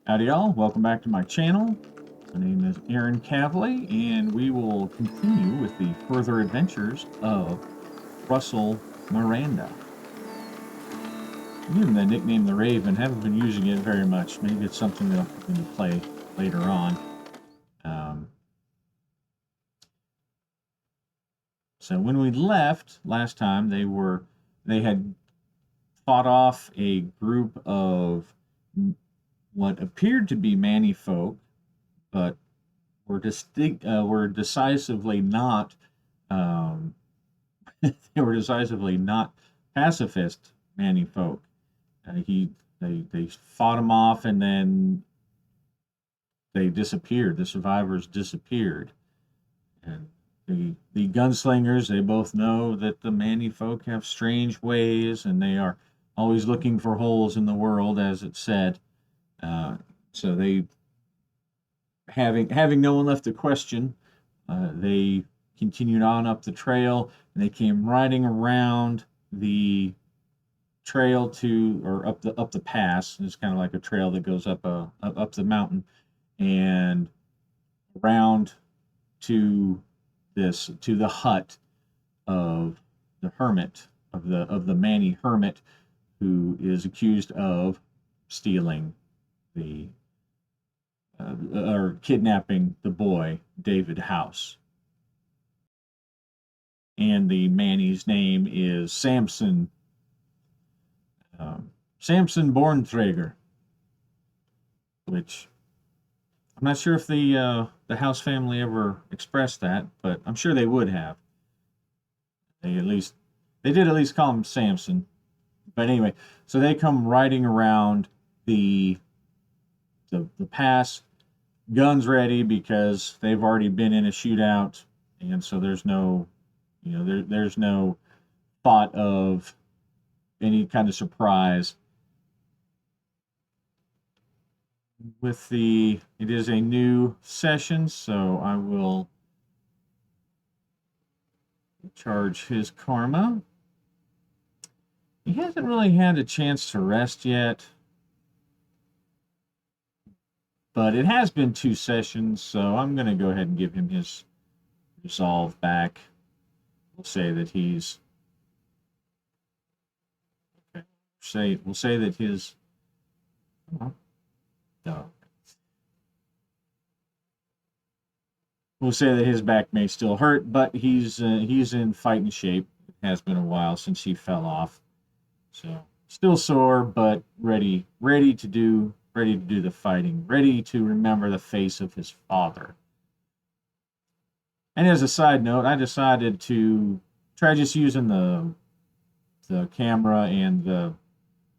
Howdy y'all, welcome back to my channel. My name is Aaron Cavley, and we will continue with the further adventures of Russell Miranda. I give him the nickname the Raven, haven't been using it very much. Maybe it's something that I'm going to play later on. So when we left last time, they had fought off a group of what appeared to be Manny folk, but were decisively not they were decisively not pacifist Manny folk. They fought him off, and then they disappeared. The survivors disappeared, and the gunslingers, they both know that the Manny folk have strange ways, and they are always looking for holes in the world, as it said. So they, having no one left to question, they continued on up the trail, and they came riding around the trail to, or up the pass. It's kind of like a trail that goes up the mountain, and around to the hut of the hermit, of the Manny hermit, who is accused of stealing the or kidnapping the boy David House. And the Manny's name is Samson Bornträger, which I'm not sure if the House family ever expressed that, but I'm sure they would have. They did at least call him Samson. But anyway, so they come riding around the pass, guns ready, because they've already been in a shootout, and so there's no, there's no thought of any kind of surprise. It is a new session, so I will charge his karma. He hasn't really had a chance to rest yet, but it has been 2 sessions, so I'm going to go ahead and give him his resolve back. We'll say that he's okay. We'll say that his no. We'll say that his back may still hurt, but he's in fighting shape. It has been a while since he fell off, so still sore, but ready to do the fighting, ready to remember the face of his father. And as a side note, I decided to try just using the camera and the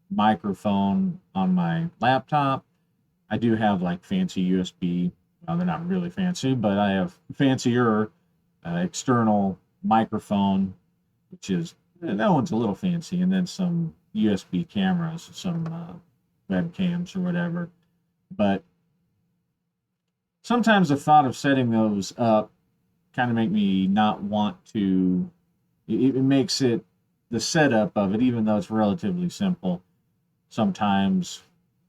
microphone on my laptop. I do have like fancy USB. Well, they're not really fancy, but I have fancier external microphone, which is that one's a little fancy, and then some USB cameras, some webcams or whatever. But sometimes the thought of setting those up kind of make me not want to. It makes it, the setup of it, even though it's relatively simple, sometimes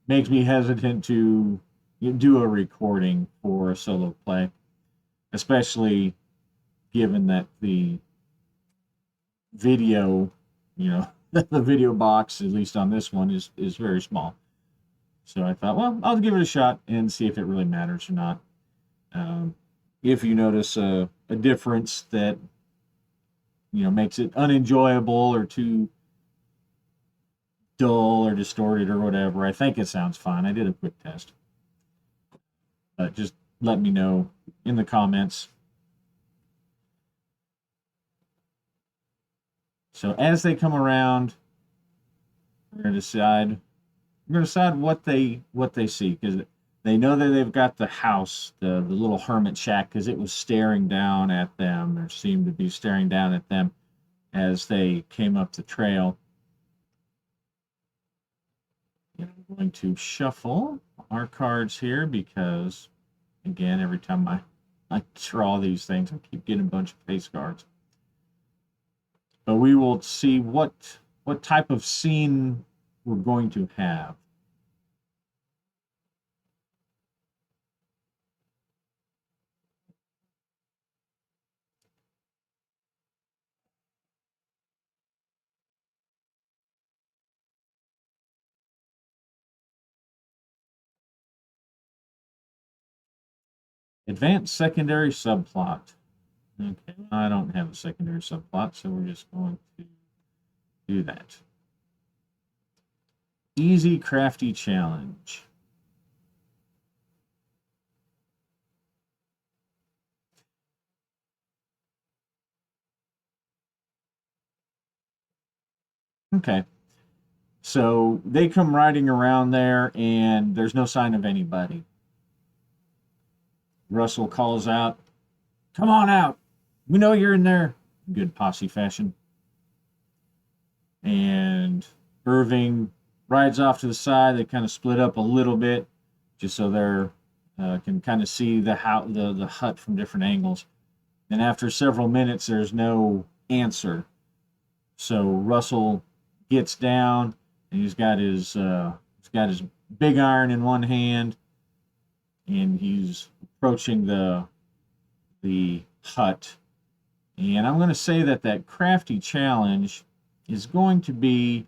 makes me hesitant to do a recording for a solo play, especially given that the video, the video box, at least on this one, is very small. So I thought, well, I'll give it a shot and see if it really matters or not. If you notice a difference that makes it unenjoyable or too dull or distorted or whatever, I think it sounds fine. I did a quick test, but just let me know in the comments. So as they come around, we're going to decide what they see, because they know that they've got the house, the little hermit shack, because it was staring down at them, or seemed to be staring down at them as they came up the trail. I'm going to shuffle our cards here because, again, every time I draw these things, I keep getting a bunch of face cards. But we will see what type of scene we're going to have. Advanced secondary subplot. Okay, I don't have a secondary subplot, so we're just going to do that. Easy crafty challenge. Okay. So they come riding around there, and there's no sign of anybody. Russell calls out, "Come on out. We know you're in there." Good posse fashion. And Irving rides off to the side. They kind of split up a little bit, just so they're can kind of see the hut from different angles. And after several minutes, there's no answer. So Russell gets down, and he's got his big iron in one hand, and he's approaching the hut. And I'm going to say that crafty challenge is going to be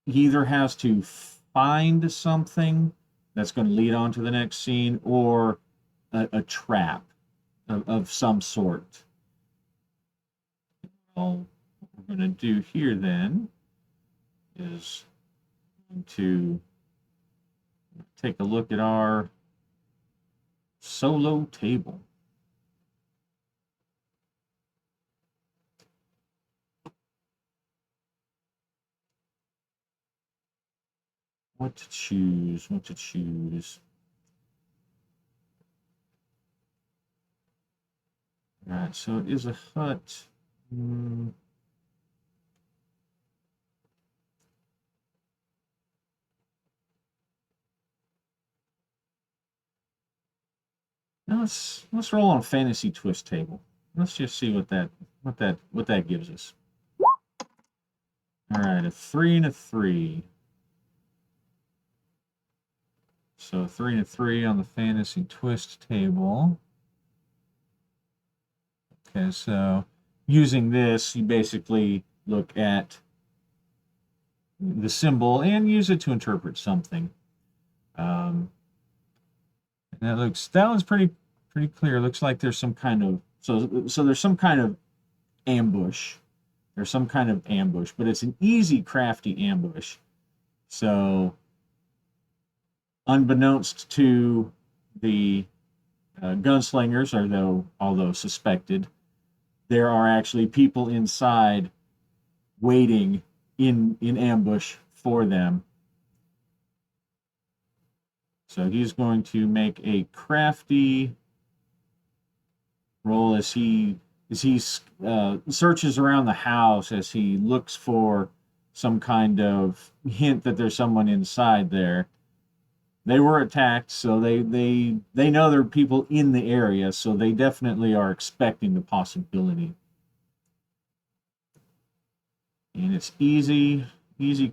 he either has to find something that's going to lead on to the next scene or a trap of some sort. All we're going to do here then is to take a look at our solo table. What to choose? What to choose? All right, so it is a hut. No, let's roll on a fantasy twist table. Let's just see what that gives us. All right, a 3 and a 3. So 3 and a 3 on the fantasy twist table. Okay, so using this, you basically look at the symbol and use it to interpret something. And that one's pretty clear. Looks like there's some kind of there's some kind of ambush. There's some kind of ambush, but it's an easy, crafty ambush. So, unbeknownst to the gunslingers, although suspected, there are actually people inside waiting in ambush for them. So he's going to make a crafty roll as he searches around the house, as he looks for some kind of hint that there's someone inside there. They were attacked, so they know there are people in the area, so they definitely are expecting the possibility. And it's easy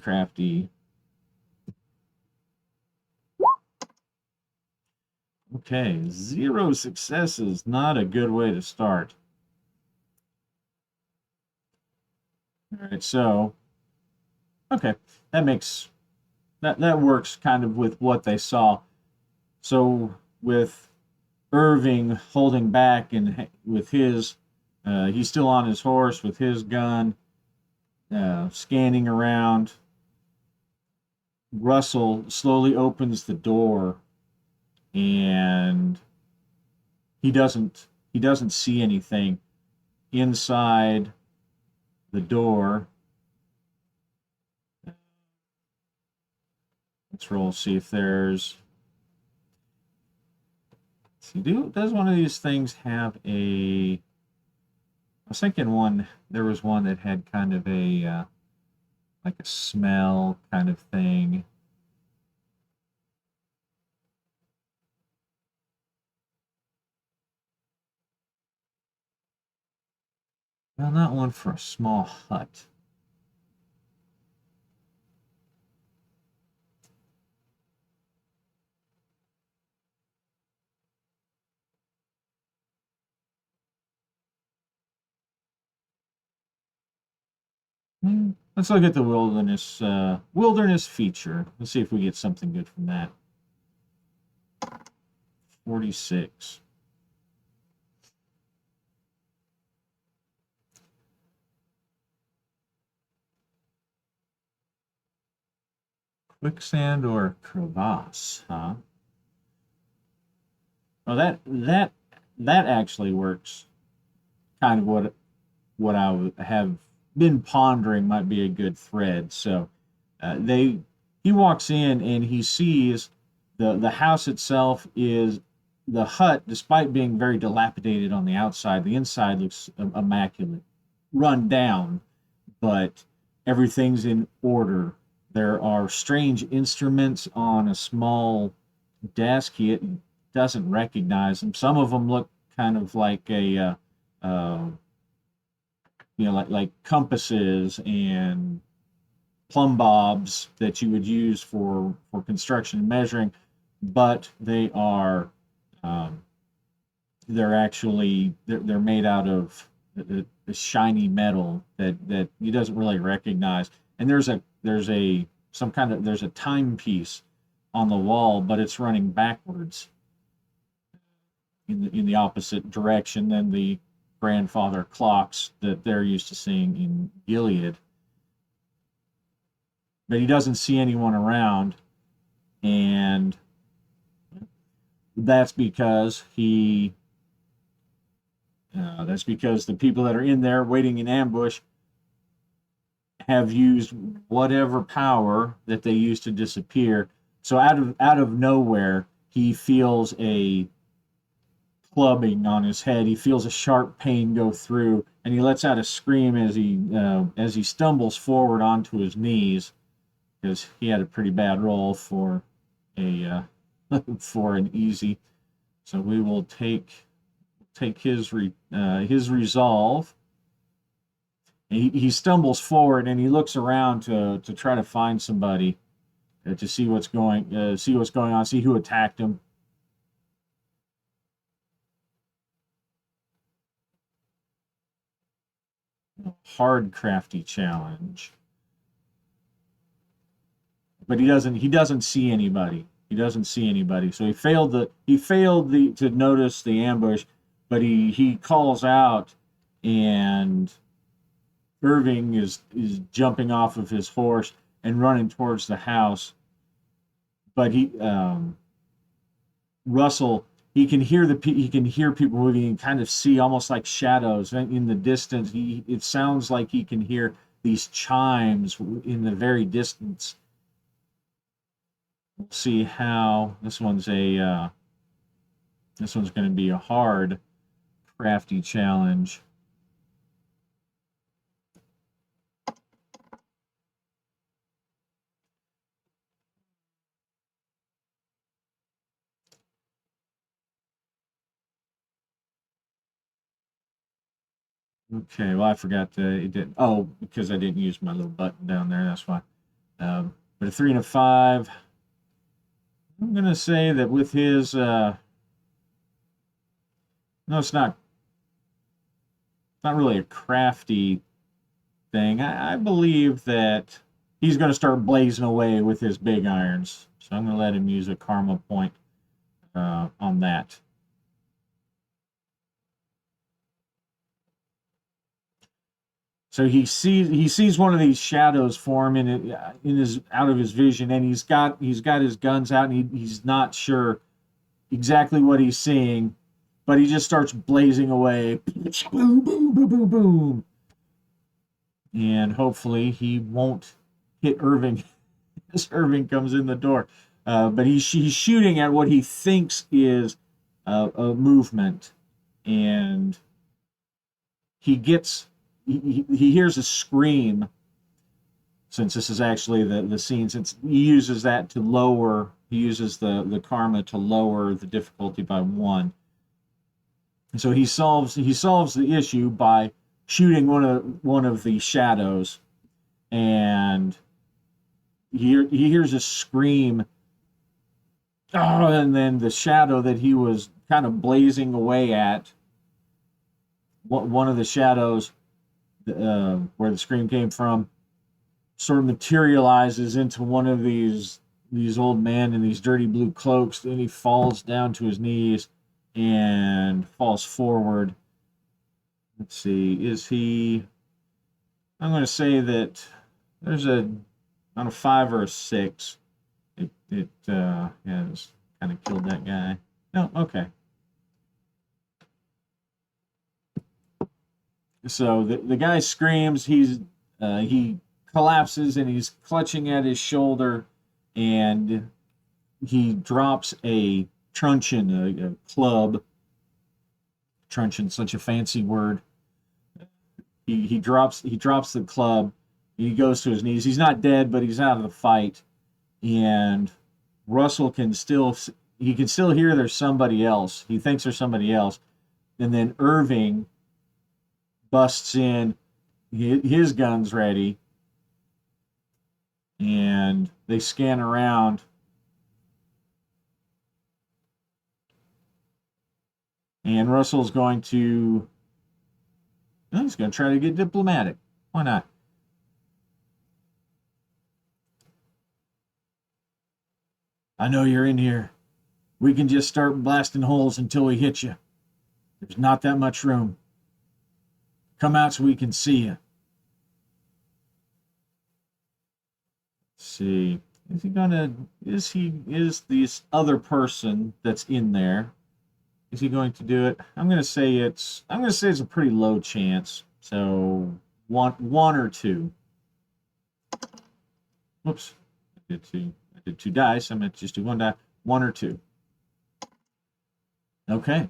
crafty. Okay, 0 successes. Not a good way to start. All right, so okay, that works kind of with what they saw. So with Irving holding back and with his, he's still on his horse with his gun, scanning around. Russell slowly opens the door, and he doesn't see anything inside the door. Let's roll, see if there's. Does one of these things have a? I was thinking there was one that had kind of a like a smell kind of thing. Well, not one for a small hut. Let's look at the wilderness feature. Let's see if we get something good from that. 46. Quicksand or crevasse, huh? Well, that actually works. Kind of what have been pondering might be a good thread. So they he walks in and he sees the house itself is the hut, despite being very dilapidated on the outside, the inside looks immaculate, run down, but everything's in order. There are strange instruments on a small desk. He doesn't recognize them. Some of them look kind of like uh, like compasses and plumb bobs that you would use for construction and measuring, but um, they're made out of the shiny metal that he doesn't really recognize. And there's a timepiece on the wall, but it's running backwards in the opposite direction than the grandfather clocks that they're used to seeing in Gilead. But he doesn't see anyone around, and that's because that's because the people that are in there waiting in ambush have used whatever power that they used to disappear. So out of nowhere, he feels a clubbing on his head. He feels a sharp pain go through, and he lets out a scream as he stumbles forward onto his knees, because he had a pretty bad roll for a for an easy. So we will take his resolve. He stumbles forward and he looks around to try to find somebody to see what's going on, see who attacked him. Hard crafty challenge, but he doesn't see anybody. He doesn't see anybody. So he failed to notice the ambush, but he calls out, and Irving is jumping off of his horse and running towards the house. But Russell, he can hear people moving and kind of see almost like shadows in the distance. It sounds like he can hear these chimes in the very distance. We'll see how this one's going to be a hard crafty challenge. Okay, well, I forgot it did. Oh, because I didn't use my little button down there. That's why. But a 3 and a 5. I'm gonna say that with his no, it's not really a crafty thing. I believe that he's gonna start blazing away with his big irons. So I'm gonna let him use a karma point on that. So he sees one of these shadows form in his out of his vision, and he's got his guns out, and he's not sure exactly what he's seeing, but he just starts blazing away, boom, boom, boom, boom, boom, and hopefully he won't hit Irving as Irving comes in the door. But he's shooting at what he thinks is a movement, and he gets he hears a scream, since this is actually the scene, since he uses the karma to lower the difficulty by 1. And so he solves the issue by shooting one of the shadows, and he hears a scream. Oh, and then the shadow that he was kind of blazing away at, one of the shadows where the scream came from, sort of materializes into one of these these old men in these dirty blue cloaks. Then he falls down to his knees and falls forward. Let's see, is he? I'm going to say that there's on a 5 or a 6. Yeah, it's kind of killed that guy. No, okay. So the guy screams. He collapses and he's clutching at his shoulder, and he drops a truncheon, a club. Truncheon, such a fancy word. He drops the club. He goes to his knees. He's not dead, but he's out of the fight. And Russell can still hear there's somebody else. He thinks there's somebody else. And then Irving busts in, his gun's ready, and they scan around. And Russell's going to he's going to try to get diplomatic. Why not? I know you're in here. We can just start blasting holes until we hit you. There's not that much room. Come out so we can see you. Let's see. Is this other person that's in there, is he going to do it? I'm gonna say it's a pretty low chance. So one or two. Whoops. I did two dice. I meant to just do one die. One or two. Okay.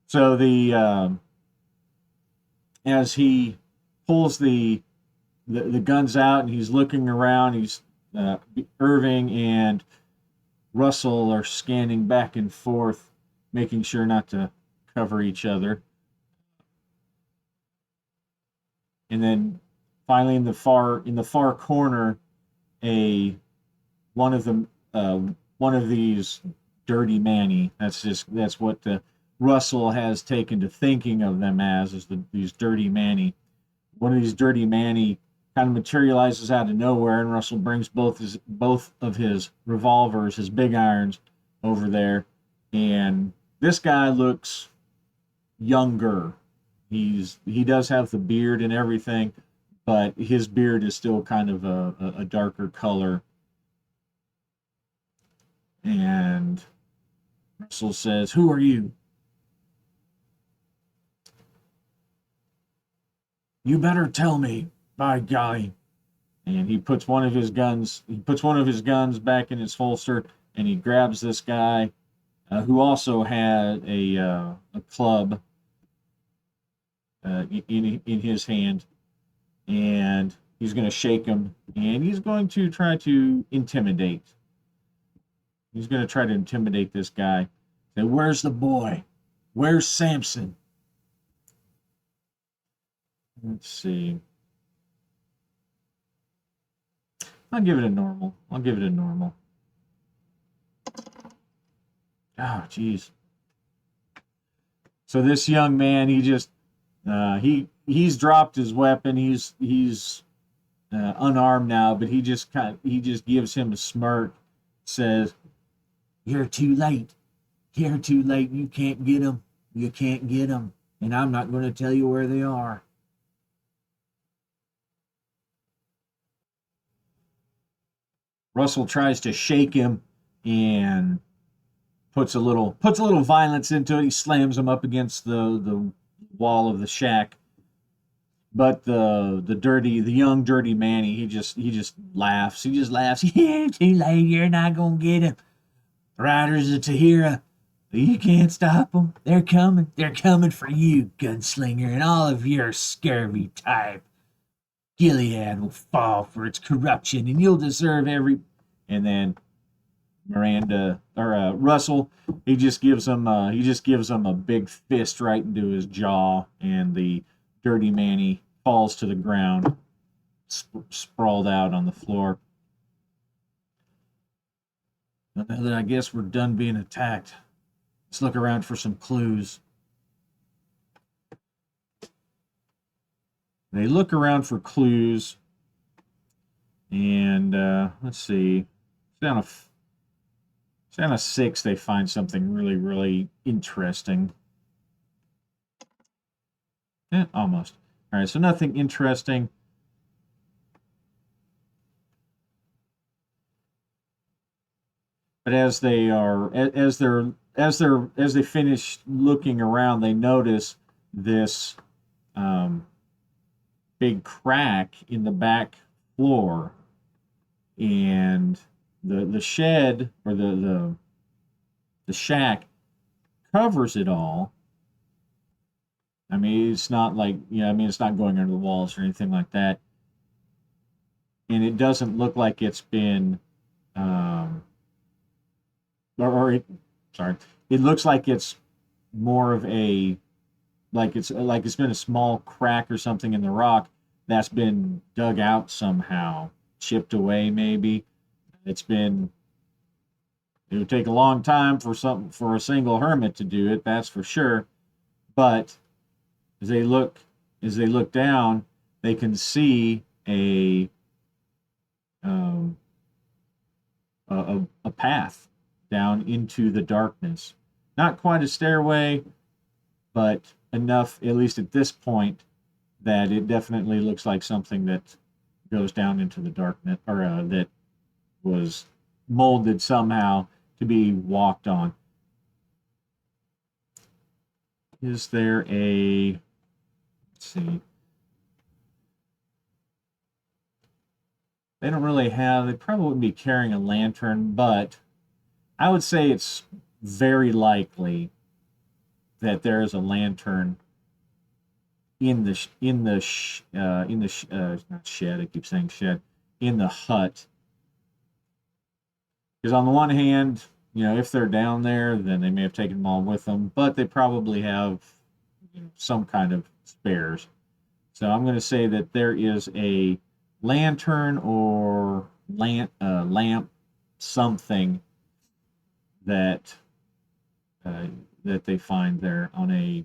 So as he pulls the guns out and he's looking around, Irving and Russell are scanning back and forth, making sure not to cover each other. And then finally, in the far corner, one of these dirty Manny. That's what Russell has taken to thinking of them as, is these dirty Manny. One of these dirty Manny kind of materializes out of nowhere, and Russell brings both of his revolvers, his big irons, over there. And this guy looks younger. He does have the beard and everything, but his beard is still kind of a darker color. And Russell says, "Who are you?" "You better tell me, by golly." And he puts one of his guns back in his holster, and he grabs this guy, who also had a club in his hand, and he's going to shake him, and he's going to try to intimidate. He's going to try to intimidate this guy. Say, "Where's the boy? Where's Samson?" Let's see. I'll give it a normal. Oh, jeez. So this young man, he's dropped his weapon. He's unarmed now, but he just gives him a smirk. Says, "You're too late. You're too late. You can't get them. You can't get them. And I'm not going to tell you where they are." Russell tries to shake him and puts a little violence into it. He slams him up against the wall of the shack. But the young dirty Manny, he just laughs. He just laughs. "You're too late. You're not gonna get him. Riders of Tahira, you can't stop them. They're coming. They're coming for you, gunslinger, and all of your scurvy type. Gilead will fall for its corruption, and you'll deserve every..." And then Russell, he just gives him a big fist right into his jaw, and the dirty Manny falls to the ground, sprawled out on the floor. Now that I guess we're done being attacked, let's look around for some clues. They look around for clues, and let's see. Down a 6, they find something really, really interesting. Almost. All right, so nothing interesting. But as they finish looking around, they notice this um, big crack in the back floor, and the shed or the shack covers it all. I mean, it's not like, I mean, it's not going under the walls or anything like that, and it doesn't look like it's been um, or it, sorry, it looks like it's more of a like it's been a small crack or something in the rock that's been dug out somehow, chipped away maybe. It's been it would take a long time for a single hermit to do it, that's for sure. But as they look as they look down, they can see um, a path down into the darkness. Not quite a stairway, but enough, at least at this point, that it definitely looks like something that goes down into the darkness, or that was molded somehow to be walked on. Is there a, let's see, they don't really have, they probably wouldn't be carrying a lantern, but I would say it's very likely that there is a lantern in the not shed, I keep saying shed, in the hut. Because on the one hand, if they're down there, then they may have taken them all with them, but they probably have some kind of spares. So I'm going to say that there is a lantern or lamp, something that that they find there on a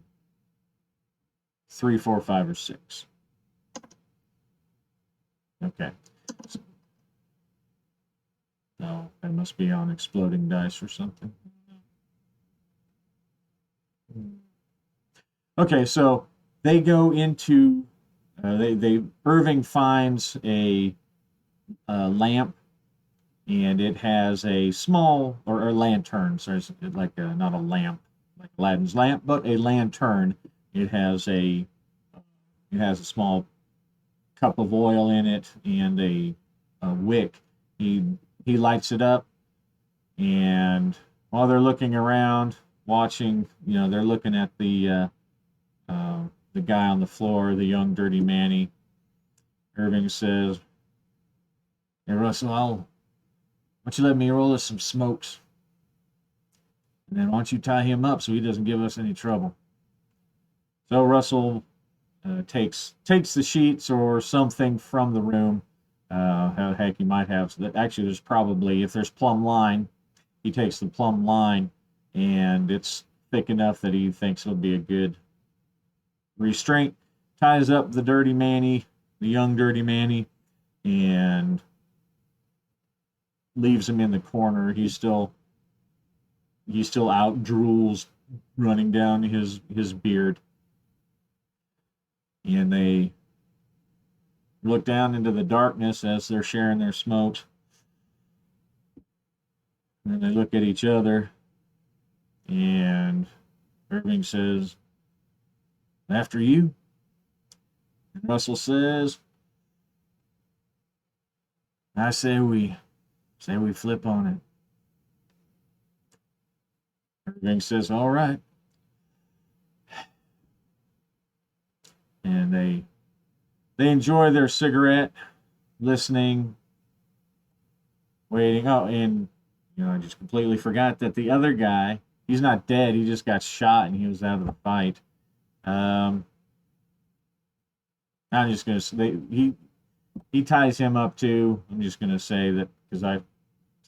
3, 4, 5, or 6. Okay. No, that must be on exploding dice or something. Okay, so they go into they Irving finds a lamp, and it has a small or lantern. So it's like not a lamp like Aladdin's lamp, but a lantern. It has a small cup of oil in it and a wick. He lights it up, and while they're looking around, watching, they're looking at the guy on the floor, the young dirty Manny. Irving says, "Hey Russell, why don't you let me roll us some smokes, and then why don't you tie him up so he doesn't give us any trouble?" So Russell takes the sheets or something from the room. Heck, he might have. Actually, there's probably, if there's plumb line, he takes the plumb line, and it's thick enough that he thinks it'll be a good restraint. Ties up the dirty Manny, the young dirty Manny, and leaves him in the corner. He's still out, drools running down his beard, and they look down into the darkness as they're sharing their smokes. And they look at each other, and Irving says, "After you." And Russell says, "I say we flip on it." Irving says, "All right." And they enjoy their cigarette, listening, waiting. Oh, and I just completely forgot that the other guy, he's not dead. He just got shot and he was out of the fight. I'm just gonna say he ties him up too. I'm just gonna say that because I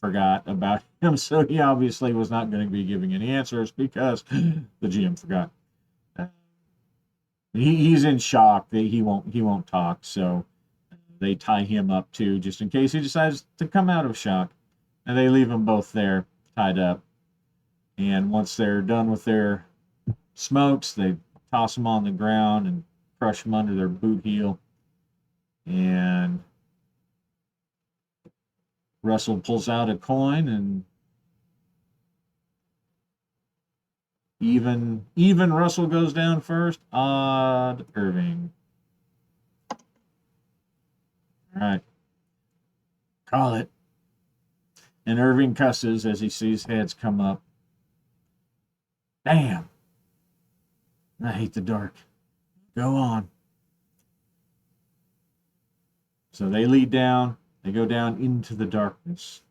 forgot about him, so he obviously was not going to be giving any answers because the GM forgot. He's in shock. He won't talk. So they tie him up too, just in case he decides to come out of shock. And they leave them both there, tied up. And once they're done with their smokes, they toss them on the ground and crush them under their boot heel. And Russell pulls out a coin, and even Russell goes down first. Odd Irving. All right. Call it. And Irving cusses as he sees heads come up. Damn. I hate the dark. Go on. So they lead down. They go down into the darkness.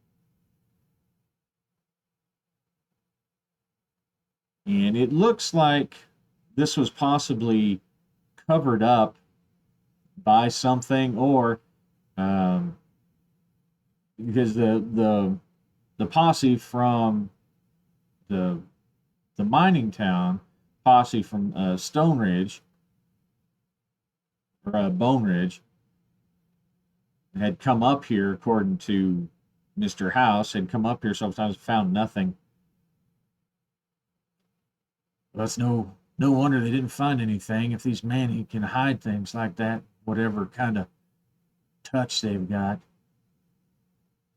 And it looks like this was possibly covered up by something, or because the posse from the mining town, posse from Stone Ridge or Bone Ridge, had come up here, according to Mr. House, had come up here sometimes, found nothing. That's no wonder they didn't find anything. If these men can hide things like that, whatever kind of touch they've got,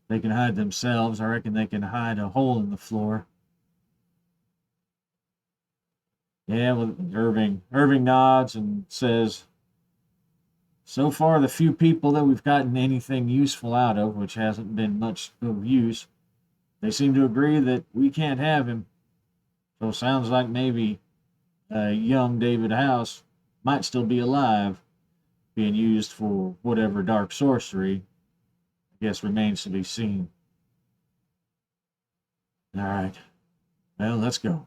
they can hide themselves. I reckon they can hide a hole in the floor. Yeah, well, Irving nods and says, so far, the few people that we've gotten anything useful out of, which hasn't been much of use, they seem to agree that we can't have him. So it sounds like maybe young David House might still be alive, being used for whatever dark sorcery. I guess remains to be seen. All right. Well, let's go.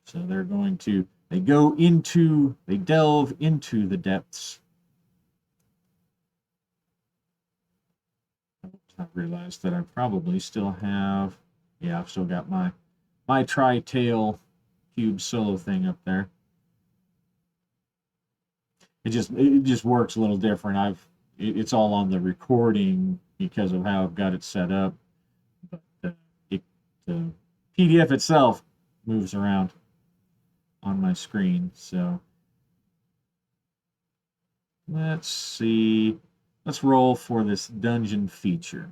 So they're going to, they delve into the depths. I realized that I probably still have, yeah, I've still got my tri-tail cube solo thing up there. It just works a little different. It's all on the recording because of how I've got it set up. But the PDF itself moves around on my screen. So let's see. Let's roll for this dungeon feature.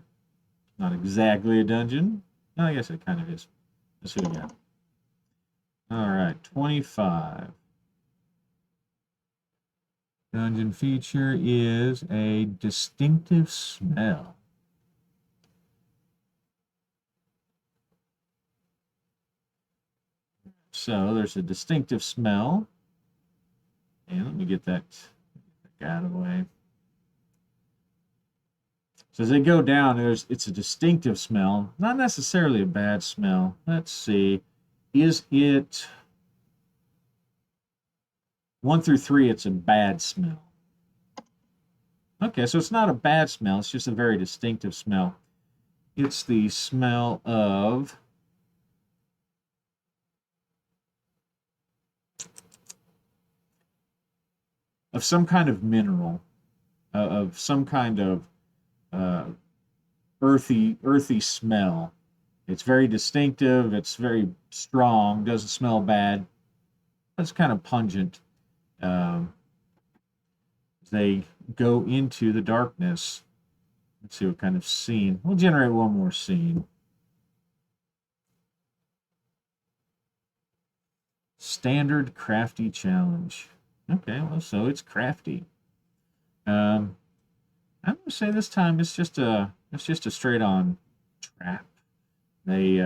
Not exactly a dungeon. I guess it kind of is. Let's see what we got. All right, 25. Dungeon feature is a distinctive smell. So there's a distinctive smell. And let me get that out of the way. So as they go down, it's a distinctive smell, not necessarily a bad smell. Let's see. Is it 1 through 3? It's a bad smell. Okay, so it's not a bad smell. It's just a very distinctive smell. It's the smell of some kind of mineral, of some kind of earthy smell. It's very distinctive. It's very strong. Doesn't smell bad. It's kind of pungent. They go into the darkness. Let's see what kind of scene. We'll generate one more scene. Standard crafty challenge. Okay, well, so it's crafty. I'm gonna say this time it's just a straight on trap. They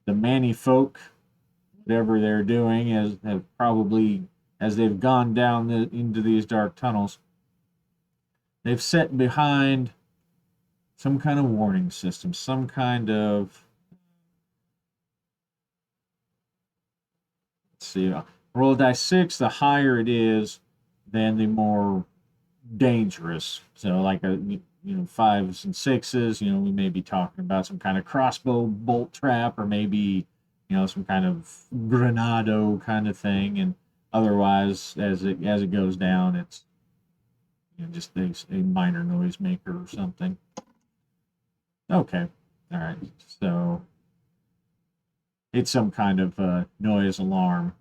the Manny folk, whatever they're doing, have probably, as they've gone down into these dark tunnels, they've set behind some kind of warning system, some kind of, let's see, roll a dice 6. The higher it is, then the more dangerous. So like 5s and 6s, we may be talking about some kind of crossbow bolt trap, or maybe some kind of granado kind of thing. And otherwise, as it goes down, it's just a minor noise maker or something. Okay. All right. So it's some kind of noise alarm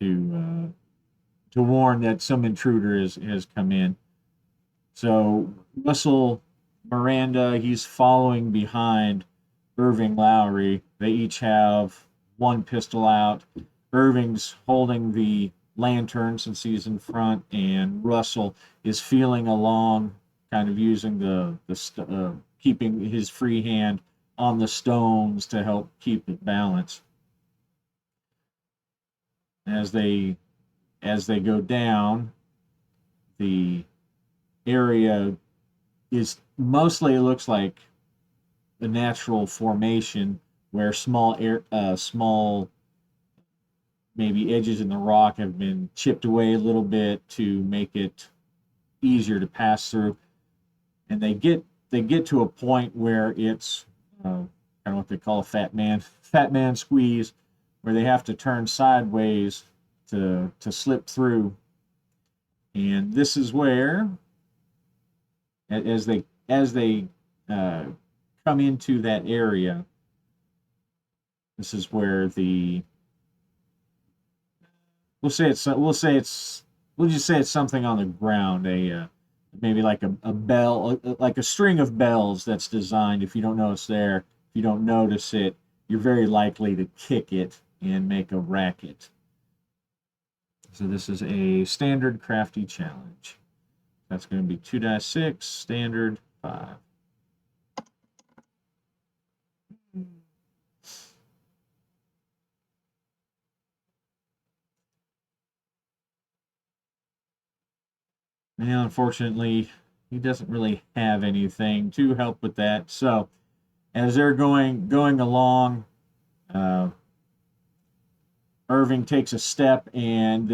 to warn that some intruder has come in. So Russell Miranda, he's following behind Irving Lowry. They each have one pistol out. Irving's holding the lantern since he's in front, and Russell is feeling along, kind of using keeping his free hand on the stones to help keep it balanced. As they go down, the area is mostly, it looks like a natural formation where small maybe edges in the rock have been chipped away a little bit to make it easier to pass through. And they get to a point where it's kind of what they call a fat man squeeze, where they have to turn sideways to slip through. And this is where, as they come into that area, this is where the we'll just say it's something on the ground, maybe like a bell, like a string of bells that's designed. If you don't know it's there, if you don't notice it, you're very likely to kick it and make a racket. So this is a standard crafty challenge. That's going to be 2-6, standard 5. Now, unfortunately, he doesn't really have anything to help with that. So, as they're going along, uh, Irving takes a step, and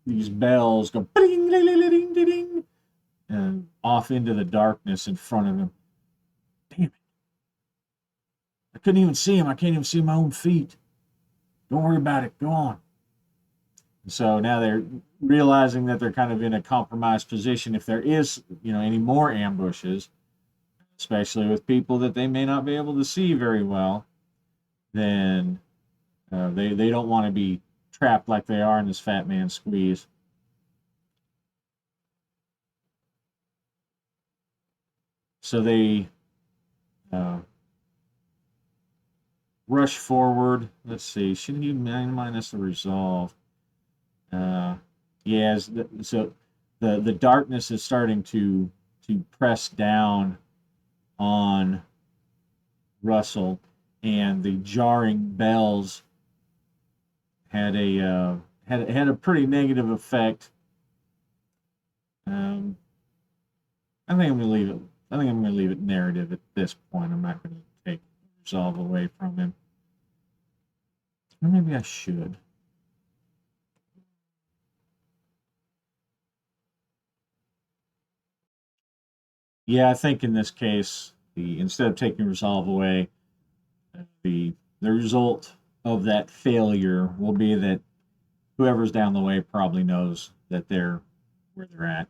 these bells go ding, ding, ding, ding, ding, ding, and off into the darkness in front of him. Damn it! I couldn't even see him. I can't even see my own feet. Don't worry about it. Go on. So now they're realizing that they're kind of in a compromised position. If there is, any more ambushes, especially with people that they may not be able to see very well, then they don't want to be trapped like they are in this fat man squeeze. So they uh, rush forward. Let's see. Should he minus the resolve? Yes. So the darkness is starting to press down on Russell, and the jarring bells had a pretty negative effect. I think I'm gonna leave it. I think I'm gonna leave it narrative at this point. I'm not gonna take resolve away from him. Or maybe I should. Yeah, I think in this case, instead of taking resolve away, the result of that failure will be that whoever's down the way probably knows that they're where they're at.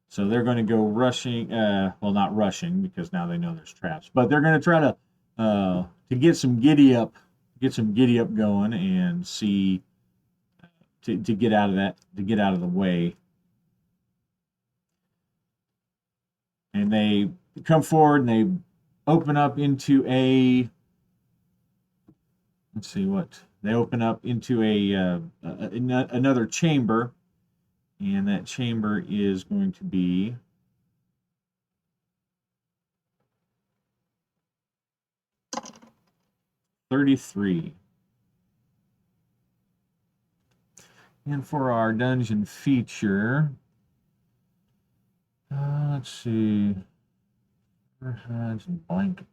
So they're going to go rushing. Well, not rushing because now they know there's traps, but they're going to try to get some giddy up going, and see to get out of to get out of the way. And they come forward and they open up into a, let's see what they open up into another chamber, and that chamber is going to be 33. And for our dungeon feature, let's see, hides and blankets.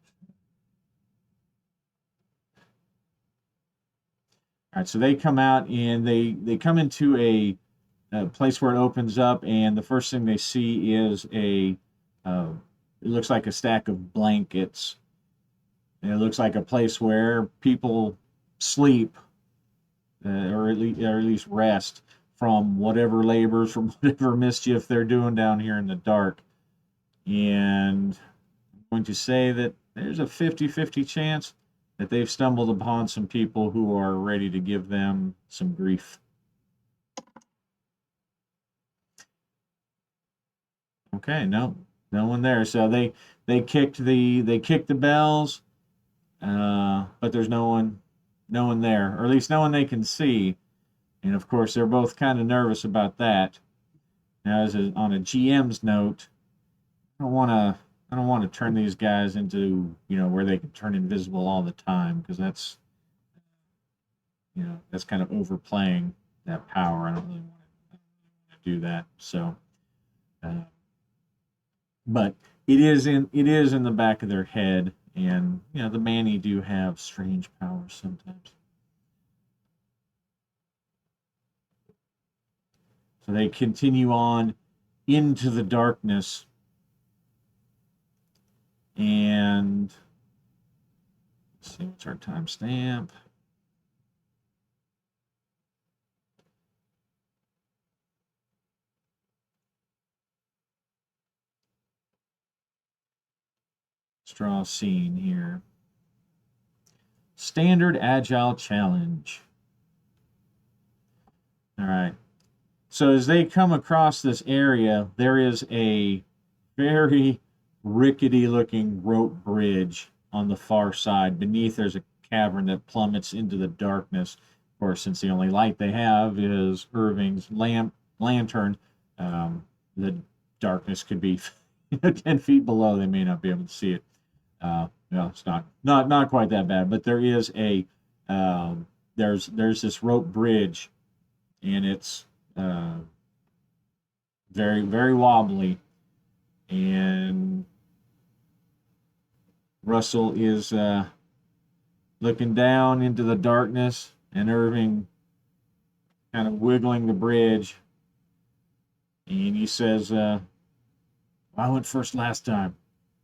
All right, so they come out and they come into a place where it opens up, and the first thing they see is it looks like a stack of blankets. And it looks like a place where people sleep, or at least rest from whatever labors, from whatever mischief they're doing down here in the dark. And going to say that there's a 50-50 chance that they've stumbled upon some people who are ready to give them some grief. Okay, no one there. So they kicked the bells, but there's no one there, or at least no one they can see. And of course, they're both kind of nervous about that. Now, on a GM's note, I don't want to turn these guys into where they can turn invisible all the time, because that's kind of overplaying that power. I don't really want to do that. So, but it is in the back of their head, and the Manny do have strange powers sometimes. So they continue on into the darkness, and let's see, what's our timestamp? Let's draw a scene here. Standard Agile Challenge. All right. So as they come across this area, there is a very rickety looking rope bridge on the far side. Beneath, there's a cavern that plummets into the darkness. Of course, since the only light they have is Irving's lantern, the darkness could be 10 feet below. They may not be able to see it. It's not quite that bad, but there is there's this rope bridge, and it's very, very wobbly, and Russell is looking down into the darkness, and Irving kind of wiggling the bridge, and he says, I went first last time.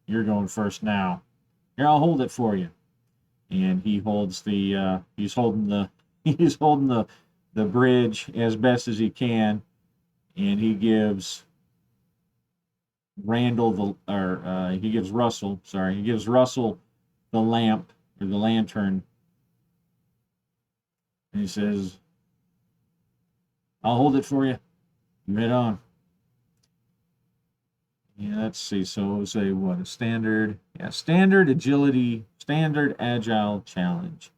You're going first now. Here, I'll hold it for you. And he holds he's holding the bridge as best as he can, and he gives he gives Russell the lamp, or the lantern, and he says, I'll hold it for you. You head on. Yeah, let's see. So we'll say what a standard agility, standard agile challenge.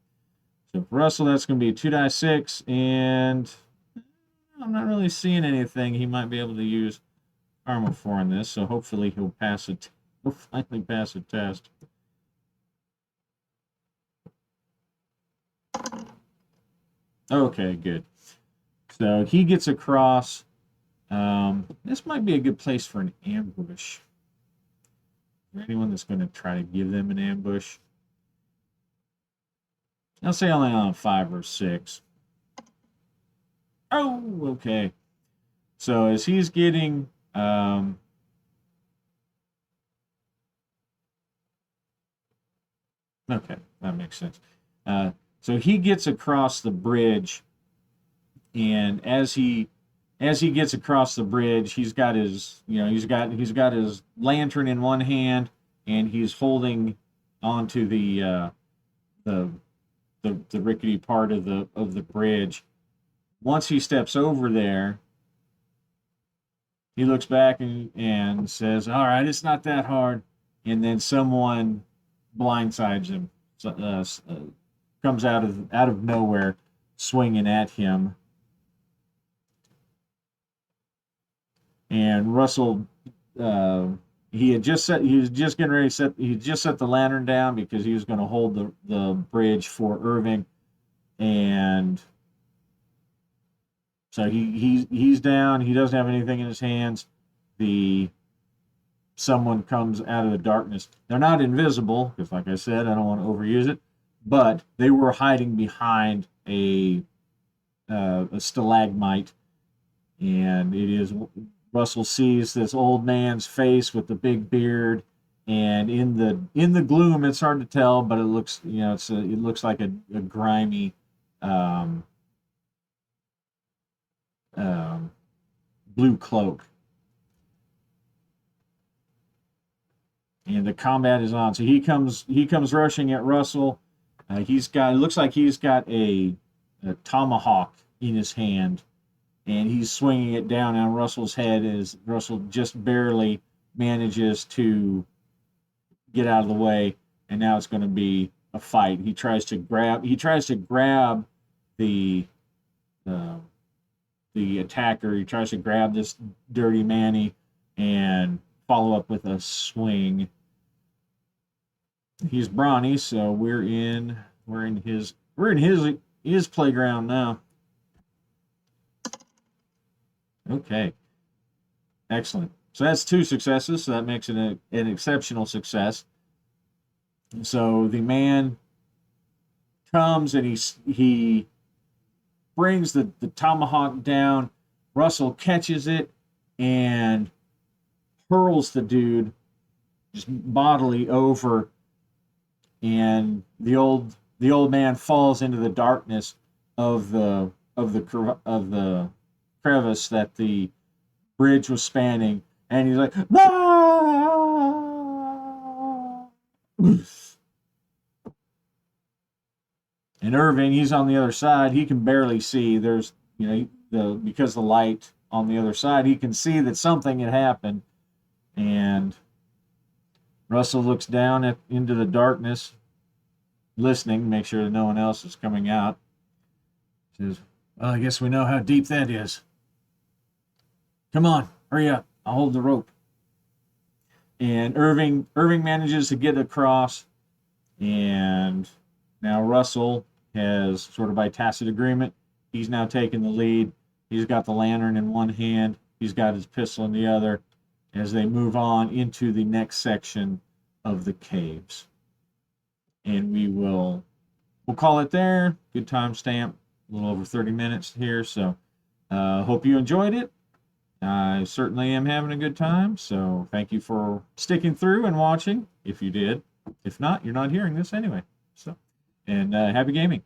So for Russell, that's going to be 2d6, and I'm not really seeing anything he might be able to use armor for in this. So hopefully he'll pass it. He'll finally pass a test. Okay, good. So he gets across. This might be a good place for an ambush. Is there anyone that's going to try to give them an ambush? I'll say only on 5 or 6. Oh, okay. So as he's getting okay, that makes sense. So he gets across the bridge, and as he gets across the bridge, he's got his lantern in one hand, and he's holding onto the rickety part of the bridge. Once he steps over there, he looks back and says, "All right, it's not that hard." And then someone blindsides him, comes out of nowhere, swinging at him. And Russell, he was just getting ready to he just set the lantern down because he was going to hold the bridge for Irving, and so he's down. He doesn't have anything in his hands. Someone comes out of the darkness. They're not invisible because, like I said, I don't want to overuse it, but they were hiding behind a stalagmite, and it is Russell sees this old man's face with the big beard, and in the gloom, it's hard to tell, but it looks it looks like a grimy blue cloak. and the combat is on. So he comes rushing at Russell. It looks like he's got a tomahawk in his hand, and he's swinging it down on Russell's head as Russell just barely manages to get out of the way, and now it's going to be a fight. He tries to grab the uh, the attacker. He tries to grab this Dirty Manny and follow up with a swing. He's brawny, so we're in his playground now. Okay, excellent. So that's 2 successes. So that makes it an exceptional success. So the man comes and he brings the tomahawk down. Russell catches it and hurls the dude just bodily over, and the old man falls into the darkness of the crevice that the bridge was spanning, and he's like, ah! And Irving, he's on the other side. He can barely see. There's, because the light on the other side, he can see that something had happened. And Russell looks down into the darkness, listening, make sure that no one else is coming out. Says, well, I guess we know how deep that is. Come on, hurry up. I'll hold the rope. And Irving manages to get across, and now Russell has, sort of by tacit agreement, he's now taken the lead. He's got the lantern in one hand. He's got his pistol in the other as they move on into the next section of the caves. And we'll call it there. Good time stamp. A little over 30 minutes here. So hope you enjoyed it. I certainly am having a good time. So thank you for sticking through and watching, if you did. If not, you're not hearing this anyway. So, and happy gaming.